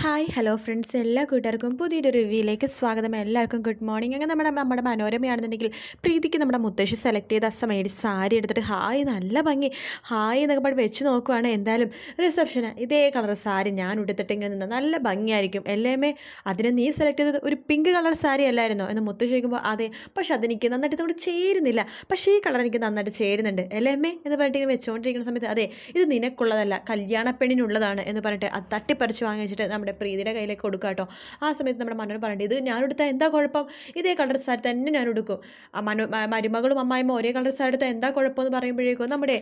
Hi hello friends, എല്ലാ കൂട്ടുകാർക്കും പുതിയൊരു റിവ്യൂയിലേക്ക് സ്വാഗതം. എല്ലാവർക്കും ഗുഡ് മോർണിംഗ്. അങ്ങനെ നമ്മുടെ മനോരമയാണെന്നുണ്ടെങ്കിൽ പ്രീതിക്ക് നമ്മുടെ മുത്തശ്ശി സെലക്ട് ചെയ്ത സമയം സാരി എടുത്തിട്ട് ഹായ് നല്ല ഭംഗി ഹായ് എന്നൊക്കെ പാട് വെച്ച് നോക്കുവാണ്. എന്തായാലും റിസപ്ഷന് ഇതേ കളർ സാരി ഞാൻ ഉടുത്തിട്ട് ഇങ്ങനെ നിന്ന് നല്ല ഭംഗിയായിരിക്കും എല്ലേമേ, അതിന് നീ സെലക്ട് ചെയ്തത് ഒരു പിങ്ക് കളർ സാരി അല്ലായിരുന്നോ എന്ന് മുത്തശ്ശി ചോദിക്കുമ്പോൾ അതെ, പക്ഷെ അതെനിക്ക് നന്നായിട്ട് ഇതോട് ചേരുന്നില്ല, പക്ഷേ ഈ കളർ എനിക്ക് നന്നായിട്ട് ചേരുന്നുണ്ട് എല്ലേമേ എന്ന് പറഞ്ഞിട്ട് ഇങ്ങനെ വെച്ചുകൊണ്ടിരിക്കുന്ന സമയത്ത് അതെ, ഇത് നിനക്കുള്ളതല്ല കല്യാണപ്പെണ്ണിനുള്ളതാണ് എന്ന് പറഞ്ഞിട്ട് അത് തട്ടിപ്പറിച്ച് വാങ്ങി വെച്ചിട്ട് നമ്മുടെ പ്രീതിയുടെ കയ്യിലേക്ക് കൊടുക്കുക കേട്ടോ. ആ സമയത്ത് നമ്മുടെ മനോരമ പറയേണ്ടത് ഇത് ഞാൻ എടുത്താൽ എന്താ കുഴപ്പം, ഇതേ കളർ സാരി തന്നെ ഞാൻ എടുക്കും. മരുമകളും അമ്മായിമ്മ ഒരേ കളർ സാരി എടുത്താൽ എന്താ കുഴപ്പമെന്ന് പറയുമ്പോഴേക്കും നമ്മുടെ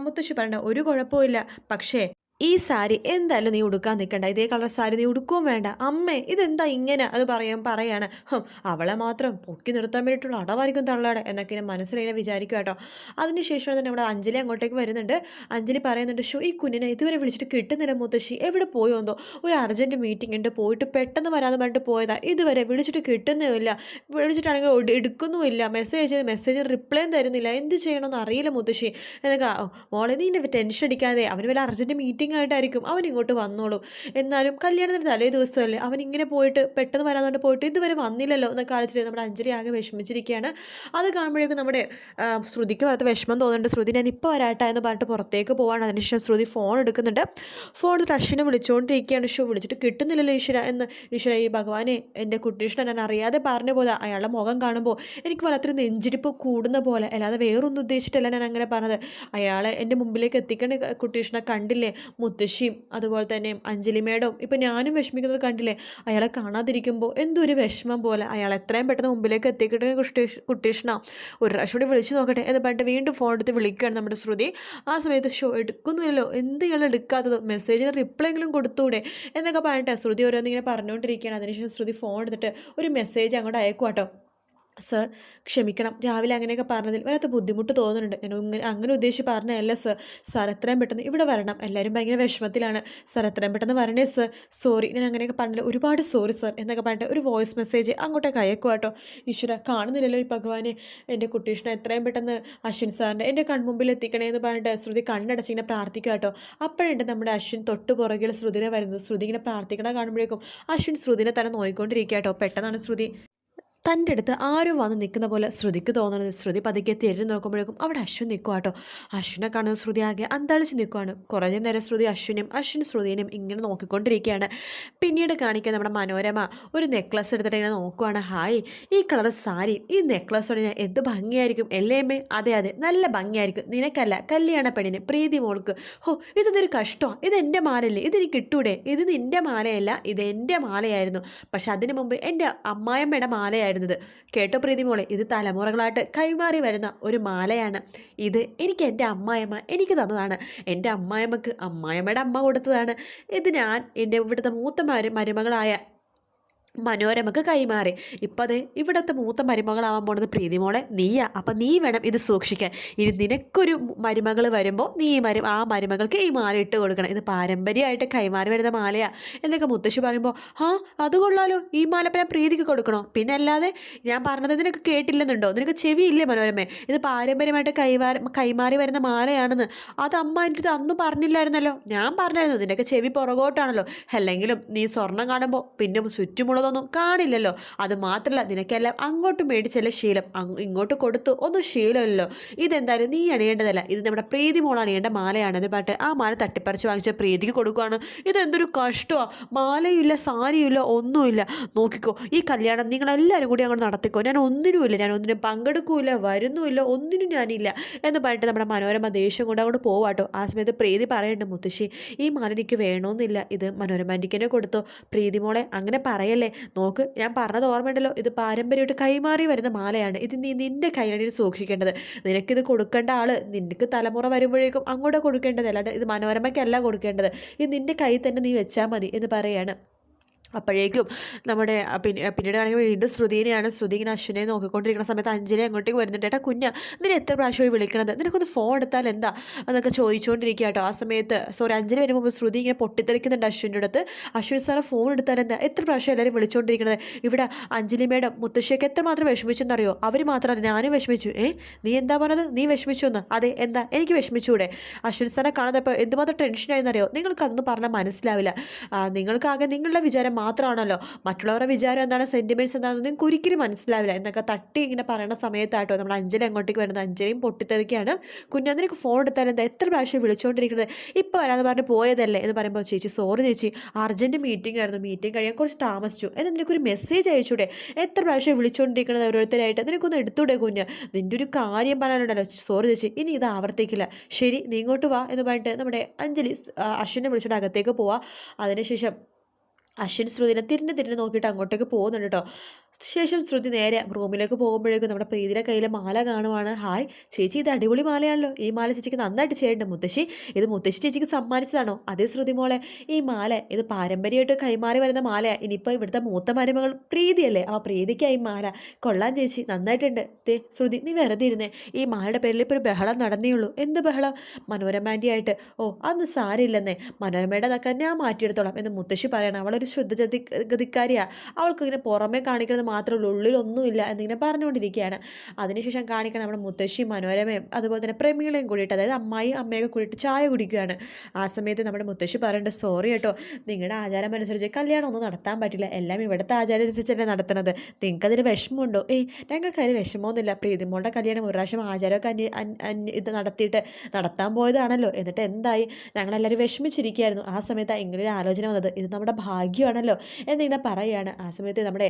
മുത്തശ്ശി പറയണ്ട ഒരു കുഴപ്പമില്ല, പക്ഷേ ഈ സാരി എന്തായാലും നീ ഉടുക്കാൻ നിൽക്കണ്ട, ഇതേ കളർ സാരി നീ ഉടുക്കുകയും വേണ്ട. അമ്മേ ഇതെന്താ ഇങ്ങനെ അത് പറയാണ്. അവളെ മാത്രം പൊക്കി നിർത്താൻ വേണ്ടിയിട്ടുള്ള അടവായിരിക്കും തള്ളാടെ എന്നൊക്കെ ഇങ്ങനെ മനസ്സിലിങ്ങനെ വിചാരിക്കുക കേട്ടോ. അതിനുശേഷം തന്നെ നമ്മുടെ അഞ്ജലി അങ്ങോട്ടേക്ക് വരുന്നുണ്ട്. അഞ്ജലി പറയുന്നുണ്ട്, ഷോ ഈ കുഞ്ഞിനെ ഇതുവരെ വിളിച്ചിട്ട് കിട്ടുന്നില്ല മുത്തശ്ശി, എവിടെ പോയോന്തോ, ഒരു അർജൻറ്റ് മീറ്റിംഗ് ഉണ്ട്, പോയിട്ട് പെട്ടെന്ന് വരാതെ പറഞ്ഞിട്ട് പോയതാ, ഇതുവരെ വിളിച്ചിട്ട് കിട്ടുന്നുമില്ല, വിളിച്ചിട്ടാണെങ്കിൽ എടുക്കുന്നുമില്ല, മെസ്സേജിന് റിപ്ലൈയും തരുന്നില്ല, എന്ത് ചെയ്യണമെന്ന് അറിയില്ല മുത്തശ്ശി എന്നൊക്കെ. മോളെ നീ എൻ്റെ ടെൻഷൻ അടിക്കാതെ, അവന് വല്ല അർജൻറ്റ് മീറ്റിംഗ് ആയിട്ടായിരിക്കും, അവൻ ഇങ്ങോട്ട് വന്നോളും. എന്നാലും കല്യാണത്തിന് തലേ ദിവസമല്ലേ അവൻ ഇങ്ങനെ പോയിട്ട് പെട്ടെന്ന് വരാതെ പോയിട്ട് ഇതുവരെ വന്നില്ലല്ലോ എന്നൊക്കെ ആലോചിച്ചിട്ട് നമ്മുടെ അഞ്ജലി ആകെ വിഷമിച്ചിരിക്കുകയാണ്. അത് കാണുമ്പോഴേക്കും നമ്മുടെ ശ്രുതിക്ക് വരാത്ത വിഷമം തോന്നുന്നുണ്ട്. ശ്രുതി ഞാൻ ഇപ്പോൾ വരാട്ടാ എന്ന് പറഞ്ഞിട്ട് പുറത്തേക്ക് പോവാണ്. അതിനുശേഷം ശ്രുതി ഫോൺ എടുക്കുന്നുണ്ട്. ഫോൺ എടുത്ത് അശ്വിനെ വിളിച്ചുകൊണ്ടിരിക്കുകയാണ്. വിളിച്ചിട്ട് കിട്ടുന്നില്ലല്ലോ ഈശ്വര ഈ ഭഗവാനെ, എൻ്റെ കുട്ടീഷ്ണ ഞാൻ അറിയാതെ പറഞ്ഞു പോതാ, അയാളുടെ മുഖം കാണുമ്പോൾ എനിക്ക് വല്ലാത്തൊരു നെഞ്ചിടിപ്പ് കൂടുന്ന പോലെ, അല്ലാതെ വേറൊന്നും ഉദ്ദേശിച്ചിട്ടല്ല ഞാൻ അങ്ങനെ പറഞ്ഞത്. അയാളെ എൻ്റെ മുമ്പിലേക്ക് എത്തിക്കണ കുട്ടീഷ്ണ കണ്ടില്ലേ, മുത്തശ്ശിയും അതുപോലെ തന്നെ അഞ്ജലി മേഡവും ഇപ്പം ഞാനും വിഷമിക്കുന്നത് കണ്ടില്ലേ, അയാളെ കാണാതിരിക്കുമ്പോൾ എന്തോ ഒരു വിഷമം പോലെ. അയാൾ എത്രയും പെട്ടെന്ന് മുമ്പിലേക്ക് എത്തിക്കട്ടെ കുട്ടീഷ്ണ, ഒരു പ്രാവശ്യം കൂടി വിളിച്ചു നോക്കട്ടെ എന്ന് പറഞ്ഞിട്ട് വീണ്ടും ഫോൺ എടുത്ത് വിളിക്കുകയാണ് നമ്മുടെ ശ്രുതി. ആ സമയത്ത് എടുക്കുന്നില്ലല്ലോ, എന്ത് ഇയാൾ എടുക്കാത്തത്, മെസ്സേജിന് റിപ്ലൈ എങ്കിലും കൊടുത്തൂടെ എന്നൊക്കെ പറഞ്ഞിട്ട് ശ്രുതി ഓരോന്നിങ്ങനെ പറഞ്ഞുകൊണ്ടിരിക്കുകയാണ്. അതിനുശേഷം ശ്രുതി ഫോൺ എടുത്തിട്ട് ഒരു മെസ്സേജ് അങ്ങോട്ട് അയക്കുവാട്ടോ. സർ ക്ഷമിക്കണം, രാവിലെ അങ്ങനെയൊക്കെ പറഞ്ഞതിൽ വല്ലാത്ത ബുദ്ധിമുട്ട് തോന്നുന്നുണ്ട്, ഞാൻ അങ്ങനെ ഉദ്ദേശിച്ച് പറഞ്ഞതല്ല സർ. സാർ എത്രയും പെട്ടെന്ന് ഇവിടെ വരണം, എല്ലാവരും ഭയങ്കര വിഷമത്തിലാണ്, സാർ എത്രയും പെട്ടെന്ന് വരണേ സർ. സോറി, ഞാൻ അങ്ങനെയൊക്കെ പറഞ്ഞില്ല, ഒരുപാട് സോറി സർ എന്നൊക്കെ പറഞ്ഞിട്ട് ഒരു വോയിസ് മെസ്സേജ് അങ്ങോട്ടേക്ക് അയക്കുക കേട്ടോ. ഈശ്വര കാണുന്നില്ലല്ലോ ഈ ഭഗവാനെ, എൻ്റെ കുട്ടീഷ്ണ എത്രയും പെട്ടെന്ന് അശ്വിൻ സാറിൻ്റെ എൻ്റെ കൺമുമ്പിൽ എത്തിക്കണേ എന്ന് പറഞ്ഞിട്ട് ശ്രുതി കണ്ണടച്ചിങ്ങനെ പ്രാർത്ഥിക്കുക കേട്ടോ. അപ്പോഴുണ്ട് നമ്മുടെ അശ്വിൻ തൊട്ട് പുറകിൽ ശ്രുതിനെ വരുന്നത്. ശ്രുതി ഇങ്ങനെ പ്രാർത്ഥിക്കണ കാണുമ്പോഴേക്കും അശ്വിൻ ശ്രുതിനെ തന്നെ നോയിക്കൊണ്ടിരിക്കുക കേട്ടോ. പെട്ടെന്നാണ് ശ്രുതി തൻ്റെ അടുത്ത് ആരും വന്ന് നിൽക്കുന്ന പോലെ ശ്രുതിക്ക് തോന്നുന്നത്. ശ്രുതി പതുക്കെ തിരിഞ്ഞ് നോക്കുമ്പോഴേക്കും അവിടെ അശ്വിൻ നിൽക്കുക കേട്ടോ. അശ്വിനെ കാണുന്ന ശ്രുതി ആകെ അന്താളിച്ച് നിൽക്കുകയാണ്. കുറേ നേരം ശ്രുതി അശ്വിൻ ശ്രുതിനെയും ഇങ്ങനെ നോക്കിക്കൊണ്ടിരിക്കുകയാണ്. പിന്നീട് കാണിക്കാൻ നമ്മുടെ മനോരമ ഒരു നെക്ലസ് എടുത്തിട്ട് ഇങ്ങനെ നോക്കുവാണ്. ഹായ്, ഈ കളർ സാരി ഈ നെക്ലസോടെ ഞാൻ എന്ത് ഭംഗിയായിരിക്കും എല്ലേമ്മേ. അതെ നല്ല ഭംഗിയായിരിക്കും, നിനക്കല്ല കല്യാണ പെണ്ണിന് പ്രീതി മോൾക്ക്. ഇതൊന്നൊരു കഷ്ടമാണ്, ഇത് എൻ്റെ മാലല്ലേ, ഇതെനിക്ക് കിട്ടൂടെ, ഇത് നിൻ്റെ മാലയല്ല, ഇത് എൻ്റെ മാലയായിരുന്നു, പക്ഷെ അതിനു മുമ്പ് എൻ്റെ അമ്മായിയമ്മയുടെ മാലയായിരുന്നു. കേട്ടോ പ്രീതി മോളെ, ഇത് തലമുറകളായിട്ട് കൈമാറി വരുന്ന ഒരു മാലയാണ്. ഇത് എനിക്ക് എൻ്റെ അമ്മായിയമ്മ എനിക്ക് തന്നതാണ്, എൻ്റെ അമ്മായിയമ്മക്ക് അമ്മായിയമ്മയുടെ അമ്മ കൊടുത്തതാണ്. ഇത് ഞാൻ എൻ്റെ ഇവിടുത്തെ മൂത്ത മരുമകളായ മനോരമക്ക് കൈമാറി. ഇപ്പം അത് ഇവിടുത്തെ മൂത്ത മരുമകളാവാൻ പോണത് പ്രീതി മോളെ നീയാ, അപ്പം നീ വേണം ഇത് സൂക്ഷിക്കാൻ. ഇനി നിനക്കൊരു മരുമകൾ വരുമ്പോൾ നീ ആ മരുമകൾക്ക് ഈ മാല ഇട്ട് കൊടുക്കണം, ഇത് പാരമ്പര്യമായിട്ട് കൈമാറി വരുന്ന മാലയാ എന്നൊക്കെ മുത്തശ്ശി പറയുമ്പോൾ അത് കൊള്ളാലോ, ഈ മാല ഞാൻ പ്രീതിക്ക് കൊടുക്കണോ, പിന്നെ അല്ലാതെ ഞാൻ പറഞ്ഞത് നിനക്ക് കേട്ടില്ലെന്നുണ്ടോ, നിനക്ക് ചെവിയില്ലേ മനോരമേ, ഇത് പാരമ്പര്യമായിട്ട് കൈമാറി വരുന്ന മാലയാണെന്ന്. അത് അമ്മ എൻ്റെ അടുത്ത് അന്ന് പറഞ്ഞില്ലായിരുന്നല്ലോ, ഞാൻ പറഞ്ഞായിരുന്നു, നിനക്ക് ചെവി പുറകോട്ടാണല്ലോ, അല്ലെങ്കിലും നീ സ്വർണം കാണുമ്പോൾ പിന്നെ ചുറ്റുമുള്ള തൊന്നും കാണില്ലല്ലോ. അത് മാത്രമല്ല നിനക്കെല്ലാം അങ്ങോട്ട് മേടിച്ചല്ല ശീലം, ഇങ്ങോട്ട് കൊടുത്തു ഒന്നും ശീലമല്ലോ. ഇതെന്തായാലും നീ അണിയേണ്ടതല്ല, ഇത് നമ്മുടെ പ്രീതി മോൾ അണിയേണ്ട മാലയാണെന്ന് പറഞ്ഞിട്ട് ആ മാല തട്ടിപ്പറിച്ച് വാങ്ങിച്ച പ്രീതിക്ക് കൊടുക്കുകയാണ്. ഇതെന്തൊരു കഷ്ടമാണ്, മാലയില്ല സാരിയില്ല ഒന്നുമില്ല. നോക്കിക്കോ, ഈ കല്യാണം നിങ്ങളെല്ലാവരും കൂടി അങ്ങോട്ട് നടത്തിക്കോ, ഞാൻ ഒന്നിനുമില്ല, ഞാൻ ഒന്നിനും പങ്കെടുക്കൂല, വരുന്നുമില്ല, ഒന്നിനും ഞാനില്ല എന്ന് പറഞ്ഞിട്ട് നമ്മുടെ മനോരമ ദേഷ്യം കൊണ്ട് അങ്ങോട്ട് പോവാട്ടോ. ആ സമയത്ത് പ്രീതി പറയുന്നുണ്ട്, മുത്തശ്ശി ഈ മാല എനിക്ക് വേണമെന്നില്ല, ഇത് മനോരമ ആൻറ്റിക്കനെ കൊടുത്തോ. പ്രീതി മോളെ അങ്ങനെ പറയല്ലേ, നോക്ക് ഞാൻ പറഞ്ഞത് ഓർമ്മയുണ്ടല്ലോ, ഇത് പാരമ്പര്യമായിട്ട് കൈമാറി വരുന്ന മാലയാണ്, ഇത് നീ നിൻ്റെ കയ്യിലാണ് സൂക്ഷിക്കേണ്ടത്, നിനക്കിത് കൊടുക്കേണ്ട ആൾ നിനക്ക് തലമുറ വരുമ്പോഴേക്കും അങ്ങോട്ട് കൊടുക്കേണ്ടത്, അല്ലാണ്ട് ഇത് മനോരമയ്ക്കല്ല കൊടുക്കേണ്ടത്, ഇത് നിൻ്റെ കയ്യിൽ തന്നെ നീ വെച്ചാൽ മതി എന്ന് പറയാണ്. അപ്പോഴേക്കും നമ്മുടെ പിന്നീട് കാണിക്കുമ്പോൾ വീണ്ടും ശ്രുതിനെയാണ്. ശ്രുതി ഇങ്ങനെ അശ്വിനെ നോക്കിക്കൊണ്ടിരിക്കുന്ന സമയത്ത് അഞ്ജലി അങ്ങോട്ടേക്ക് വരുന്നുണ്ട്. ഏട്ടാ കുഞ്ഞ, നിന്നെ എത്ര പ്രാവശ്യമായി വിളിക്കണത്, നിനക്കൊന്ന് ഫോൺ എടുത്താൽ എന്താ എന്നൊക്കെ ചോദിച്ചുകൊണ്ടിരിക്കുക കേട്ടോ. ആ സമയത്ത് അഞ്ജലി വരുമ്പോൾ ശ്രുതി ഇങ്ങനെ പൊട്ടിത്തെറിക്കുന്നുണ്ട് അശ്വിൻ്റെ അടുത്ത്. അശ്വിൻ സാറെ ഫോൺ എടുത്താൽ എന്താ, എത്ര പ്രാവശ്യം എല്ലാവരും വിളിച്ചുകൊണ്ടിരിക്കുന്നത്, ഇവിടെ അഞ്ജലി മേഡം മുത്തശ്ശിയൊക്കെ എത്രമാത്രം വിഷമിച്ചെന്നറിയോ, അവർ മാത്രമല്ല ഞാനും വിഷമിച്ചു. നീ എന്താ പറഞ്ഞത്, നീ വിഷമിച്ചു എന്ന്? അതെ, എന്താ, എനിക്ക് വിഷമിച്ചൂടെ? അശ്വിൻ സാറെ കാണാത്തപ്പോൾ എന്തുമാത്രം ടെൻഷനായെന്നറിയോ, നിങ്ങൾക്ക് അതൊന്നും പറഞ്ഞാൽ മനസ്സിലാവില്ല. നിങ്ങൾക്കാകെ നിങ്ങളുടെ വിചാരം മാത്രമാണല്ലോ, മറ്റുള്ളവരുടെ വിചാരം എന്താണ്, സെൻറ്റിമെൻറ്റ്സ് എന്താണെന്ന് നിങ്ങൾക്ക് ഒരിക്കലും മനസ്സിലാവില്ല എന്നൊക്കെ തട്ടി ഇങ്ങനെ പറയുന്ന സമയത്താട്ടോ നമ്മുടെ അഞ്ജലി അങ്ങോട്ടേക്ക് വരുന്നത്. അഞ്ജലിയും പൊട്ടിത്തെറിക്കുകയാണ്. കുഞ്ഞാ, നിനക്ക് ഫോൺ എടുത്താൽ എന്താ, എത്ര പ്രാവശ്യം വിളിച്ചുകൊണ്ടിരിക്കുന്നത്, ഇപ്പോൾ വരാമെന്ന് പറഞ്ഞ് പോയതല്ലേ എന്ന് പറയുമ്പോൾ ചേച്ചി സോറി ചേച്ചി, അർജൻറ്റ് മീറ്റിംഗ് ആയിരുന്നു, മീറ്റിംഗ് കഴിയാൻ കുറച്ച് താമസിച്ചു, എന്നാൽ നിനക്കൊരു മെസ്സേജ് അയച്ചൂടെ, എത്ര പ്രാവശ്യം വിളിച്ചുകൊണ്ടിരിക്കുന്നത് ഓരോരുത്തരായിട്ട്, നിനക്കൊന്ന് എടുത്തൂടെ കുഞ്ഞ്, നിൻ്റെ ഒരു കാര്യം പറയാനുണ്ടല്ലോ. സോറി ചേച്ചി, ഇനി ഇത് ആവർത്തിക്കില്ല, ശരി നീ ഇങ്ങോട്ട് വാ എന്ന് പറഞ്ഞിട്ട് നമ്മുടെ അഞ്ജലി അശ്വിനെ വിളിച്ചിട്ട് അകത്തേക്ക് പോവാ. അതിനുശേഷം അശ്വിൻ ശ്രുതിനെ തിരിഞ്ഞ് നോക്കിയിട്ട് അങ്ങോട്ടേക്ക് പോകുന്നുണ്ട് കേട്ടോ. ശേഷം ശ്രുതി നേരെ റൂമിലേക്ക് പോകുമ്പോഴേക്കും നമ്മുടെ പ്രീതിയുടെ കയ്യിൽ മാല കാണുവാണ്. ഹായ് ചേച്ചി, ഇത് അടിപൊളി മാലയാണല്ലോ, ഈ മാല ചേച്ചിക്ക് നന്നായിട്ട് ചെയ്യേണ്ട. മുത്തശ്ശി, ഇത് മുത്തശ്ശി ചേച്ചിക്ക് സമ്മാനിച്ചതാണോ? അതേ ശ്രുതി മോളെ, ഈ മാല ഇത് പാരമ്പര്യമായിട്ട് കൈമാറി വരുന്ന മാലയാണ്. ഇനിയിപ്പോൾ ഇവിടുത്തെ മൂത്ത മരുമകൾ പ്രീതിയല്ലേ, ആ പ്രീതിക്കായി മാല. കൊള്ളാൻ ചേച്ചി, നന്നായിട്ടുണ്ട്. ശ്രുതി, നീ വെറുതെ ഇരുന്നേ, ഈ മാലയുടെ പേരിൽ ഇപ്പോൾ ഒരു ബഹളം നടന്നേ ഉള്ളൂ. എന്ത് ബഹളം? മനോരമാൻ്റെ ആയിട്ട്. ഓ, അതൊന്നും സാരമില്ലെന്നേ, മനോരമയുടെ അതൊക്കെ ഞാൻ മാറ്റിയെടുത്തോളാം എന്ന് മുത്തശ്ശി പറയണം. അവളൊരു ഗതിക്കാരിയാണ്, അവൾക്ക് ഇങ്ങനെ പുറമെ കാണിക്കുന്നത് മാത്രമേ ഉള്ളൂ, ഉള്ളിലൊന്നുമില്ല എന്നിങ്ങനെ പറഞ്ഞുകൊണ്ടിരിക്കുകയാണ്. അതിനുശേഷം കാണിക്കണം നമ്മുടെ മുത്തശ്ശിയും മനോരമയും അതുപോലെ തന്നെ പ്രമീളയും കൂടിയിട്ട്, അതായത് അമ്മയൊക്കെ കൂടിയിട്ട് ചായ കുടിക്കുകയാണ്. ആ സമയത്ത് നമ്മുടെ മുത്തശ്ശി പറയേണ്ടത്, സോറി കേട്ടോ, നിങ്ങളുടെ ആചാരം അനുസരിച്ച് കല്യാണം ഒന്നും നടത്താൻ പറ്റില്ല, എല്ലാം ഇവിടുത്തെ ആചാരം അനുസരിച്ചല്ലേ നടത്തുന്നത്, നിങ്ങൾക്കതിൽ വിഷമമുണ്ടോ? ഞങ്ങൾക്കതിൽ വിഷമമൊന്നുമില്ല, പ്രീതിമോളുടെ കല്യാണം ഒരു പ്രാവശ്യം ആചാരമൊക്കെ ഇത് നടത്തിയിട്ട് നടത്താൻ പോയതാണല്ലോ, എന്നിട്ട് എന്തായി, ഞങ്ങളെല്ലാവരും വിഷമിച്ചിരിക്കുകയായിരുന്നു. ആ സമയത്താണ് ഇങ്ങനൊരു ആലോചന വന്നത്, ഇത് നമ്മുടെ ഭാഗ്യമാണല്ലോ എന്നിങ്ങനെ പറയുകയാണ്. ആ സമയത്ത് നമ്മുടെ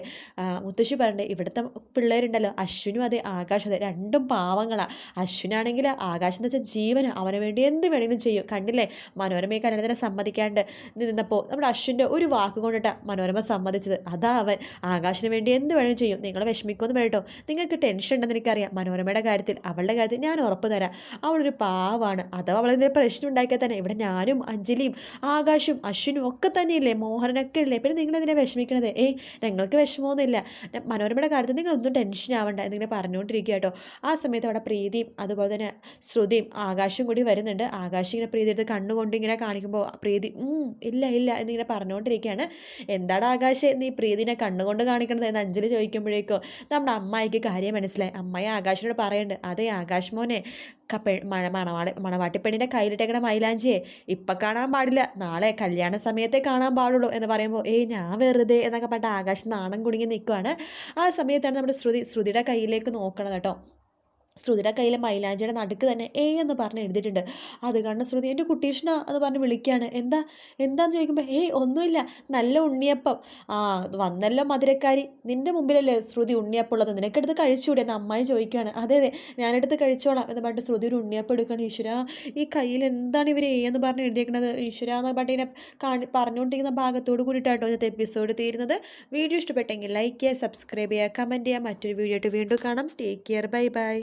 മുത്തശ്ശി പറഞ്ഞേ, ഇവിടുത്തെ പിള്ളേരുണ്ടല്ലോ, അശ്വിനും അതെ ആകാശം അതെ, രണ്ടും പാവങ്ങളാണ്. അശ്വിനാണെങ്കിൽ ആകാശം എന്ന് വെച്ചാൽ ജീവന്, അവന് വേണ്ടി എന്ത് വേണമെങ്കിലും ചെയ്യും. കണ്ടില്ലേ, മനോരമയെ കല്യാണത്തിന് സമ്മതിക്കാണ്ട് നിന്നപ്പോൾ നമ്മുടെ അശ്വിൻ്റെ ഒരു വാക്ക് കൊണ്ടിട്ടാണ് മനോരമ സമ്മതിച്ചത്. അതാ അവൻ ആകാശിന് വേണ്ടി എന്ത് വേണമെങ്കിലും ചെയ്യും. നിങ്ങൾ വിഷമിക്കുമെന്ന് വേട്ടോ, നിങ്ങൾക്ക് ടെൻഷൻ ഉണ്ടെന്ന് എനിക്കറിയാം, മനോരമയുടെ കാര്യത്തിൽ അവളുടെ കാര്യത്തിൽ ഞാൻ ഉറപ്പ് തരാം, അവളൊരു പാവാണ്. അഥവാ അവളെന്തെങ്കിലും പ്രശ്നം ഉണ്ടാക്കിയാൽ തന്നെ ഇവിടെ ഞാനും അഞ്ജലിയും ആകാശും അശ്വിനും ഒക്കെ തന്നെയില്ലേ, മോഹനൊക്കെ ഇല്ലേ, പിന്നെ നിങ്ങളെന്തിനാണ് വിഷമിക്കണത്? ഞങ്ങൾക്ക് വിഷമമൊന്നുമില്ല, മനോരമയുടെ കാര്യത്തിൽ നിങ്ങളൊന്നും ടെൻഷൻ ആവണ്ട എന്നിങ്ങനെ പറഞ്ഞുകൊണ്ടിരിക്കുക കേട്ടോ. ആ സമയത്ത് അവിടെ പ്രീതിയും അതുപോലെ തന്നെ ശ്രുതിയും ആകാശും കൂടി വരുന്നുണ്ട്. ആകാശം ഇങ്ങനെ പ്രീതി എടുത്ത് കണ്ണുകൊണ്ട് ഇങ്ങനെ കാണിക്കുമ്പോൾ പ്രീതി ഇല്ല ഇല്ല എന്നിങ്ങനെ പറഞ്ഞുകൊണ്ടിരിക്കുകയാണ്. എന്താണ് ആകാശ് നീ പ്രീതിനെ കണ്ണുകൊണ്ട് കാണിക്കണത് എന്ന് അഞ്ജലി ചോദിക്കുമ്പോഴേക്കോ നമ്മുടെ അമ്മായിക്ക് കാര്യം മനസ്സിലായി. അമ്മായി ആകാശിനോട് പറയുന്നുണ്ട്, അതെ ആകാശ് മോനെ, മണവാട്ടിപ്പെണ്ണിൻ്റെ കയ്യിലിട്ടേക്കണ മൈലാഞ്ചിയെ ഇപ്പം കാണാൻ പാടില്ല, നാളെ കല്യാണ സമയത്തേ കാണാൻ പാടുള്ളൂ എന്ന് പറയുമ്പോൾ ഞാൻ വെറുതെ എന്നൊക്കെ പറഞ്ഞിട്ട് ആകാശം നാണം കുടുങ്ങി നിൽക്കുവാണ്. ആ സമയത്താണ് നമ്മുടെ ശ്രുതിയുടെ കയ്യിലേക്ക് നോക്കണത് കേട്ടോ. ശ്രുതിയുടെ കയ്യിലെ മൈലാഞ്ചിയുടെ നടുക്ക് തന്നെ എന്ന് പറഞ്ഞ് എഴുതിയിട്ടുണ്ട്. അത് കണ്ട് ശ്രുതി എൻ്റെ കുട്ടീഷ്ണ എന്ന് പറഞ്ഞ് വിളിക്കുകയാണ്. എന്താന്ന് ചോദിക്കുമ്പോൾ ഒന്നുമില്ല, നല്ല ഉണ്ണിയപ്പം. വന്നല്ലോ മധുരക്കാരി, നിൻ്റെ മുമ്പിലല്ലേ ശ്രുതി ഉണ്ണിയപ്പം ഉള്ളത്, നിനക്കെടുത്ത് കഴിച്ചുകൂടെ എന്ന് അമ്മായി ചോദിക്കുകയാണ്. അതെ ഞാനെടുത്ത് കഴിച്ചോളാം എന്ന് പറഞ്ഞിട്ട് ശ്രുതി ഒരു ഉണ്ണിയപ്പം എടുക്കുകയാണ്. ഈശ്വര, ഈ കയ്യിൽ എന്താണ് ഇവർ എന്ന് പറഞ്ഞ് എഴുതിയേക്കുന്നത്, ഈശ്വര എന്ന് പറഞ്ഞിട്ട് ഇങ്ങനെ പറഞ്ഞുകൊണ്ടിരിക്കുന്ന ഭാഗത്തോട് കൂടിയിട്ടാട്ടോ ഇന്നത്തെ എപ്പിസോഡ് തീരുന്നത്. വീഡിയോ ഇഷ്ടപ്പെട്ടെങ്കിൽ ലൈക്ക് ചെയ്യുക, സബ്സ്ക്രൈബ് ചെയ്യുക, കമൻറ്റ് ചെയ്യുക. മറ്റൊരു വീഡിയോ ആയിട്ട് വീണ്ടും കാണാം. Take care, bye bye.